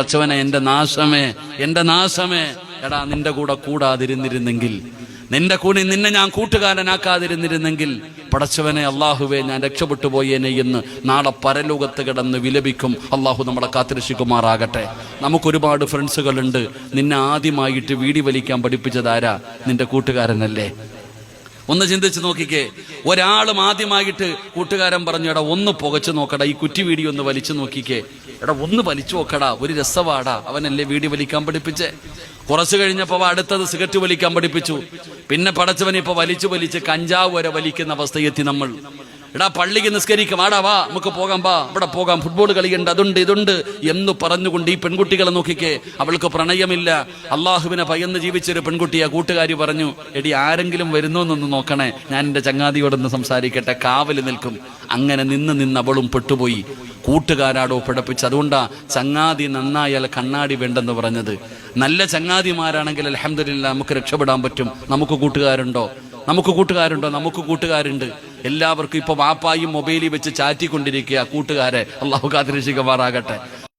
പടച്ചവനെ എൻ്റെ നാശമേ എടാ നിന്റെ കൂടെ കൂടാതിരുന്നിരുന്നെങ്കിൽ, നിന്നെ ഞാൻ കൂട്ടുകാരനാക്കാതിരുന്നിരുന്നെങ്കിൽ പടച്ചവനെ അള്ളാഹുവേ ഞാൻ രക്ഷപ്പെട്ടു പോയേനെ എന്ന് നാളെ പരലോകത്ത് കിടന്ന് വിലപിക്കും. അള്ളാഹു നമ്മളെ കാത്തിരക്ഷിക്കുമാറാകട്ടെ. നമുക്കൊരുപാട് ഫ്രണ്ട്സുകളുണ്ട്. നിന്നെ ആദ്യമായിട്ട് വീടി വലിക്കാൻ പഠിപ്പിച്ചതാരാ? നിന്റെ കൂട്ടുകാരനല്ലേ? ഒന്ന് ചിന്തിച്ച് നോക്കിക്കേ. ഒരാളും ആദ്യമായിട്ട് കൂട്ടുകാരൻ പറഞ്ഞു, എടാ ഒന്ന് പുകച്ചു നോക്കടാ, ഈ കുറ്റി വീഡിയോ ഒന്ന് വലിച്ചു നോക്കിക്കേ, എടാ ഒന്ന് വലിച്ചു നോക്കടാ, ഒരു രസവാടാ. അവനല്ലേ വീഡിയോ വലിക്കാൻ പഠിപ്പിച്ചേ. കുറച്ചു കഴിഞ്ഞപ്പോ അടുത്തത് സിഗരറ്റ് വലിക്കാൻ പഠിപ്പിച്ചു. പിന്നെ പടച്ചവനിപ്പോ വലിച്ച് കഞ്ചാവ് വരെ വലിക്കുന്ന അവസ്ഥയെത്തി നമ്മൾ. എടാ പള്ളിക്ക് നിസ്കരിക്കും, ആടാ വാ നമുക്ക് പോകാം, ഇവിടെ പോകാം, ഫുട്ബോൾ കളിയുണ്ട്, അതുണ്ട് ഇതുണ്ട് എന്ന് പറഞ്ഞുകൊണ്ട് ഈ പെൺകുട്ടികളെ നോക്കിക്കേ. അവൾക്ക് പ്രണയമില്ല, അള്ളാഹുവിനെ ഭയന്ന് ജീവിച്ചൊരു പെൺകുട്ടിയാ. കൂട്ടുകാരി പറഞ്ഞു, എടി ആരെങ്കിലും വരുന്നോ എന്നൊന്ന് നോക്കണേ, ഞാൻ എൻ്റെ ചങ്ങാതിയോടൊന്ന് സംസാരിക്കട്ടെ. കാവല് നിൽക്കും. അങ്ങനെ നിന്ന് അവളും പെട്ടുപോയി. കൂട്ടുകാരാടോ പിടപ്പിച്ച്. അതുകൊണ്ടാ ചങ്ങാതി നന്നായാൽ കണ്ണാടി വേണ്ടെന്ന് പറഞ്ഞത്. നല്ല ചങ്ങാതിമാരാണെങ്കിൽ അൽഹംദുലില്ലാ നമുക്ക് രക്ഷപ്പെടാൻ പറ്റും. നമുക്ക് കൂട്ടുകാരുണ്ടോ? നമുക്ക് കൂട്ടുകാരുണ്ട്. എല്ലാവർക്കും ഇപ്പൊ വാപ്പായും മൊബൈലിൽ വെച്ച് ചാറ്റിക്കൊണ്ടിരിക്കുക കൂട്ടുകാരെ. അള്ളാഹു കാത്തിരക്ഷിക്കുമാറാകട്ടെ.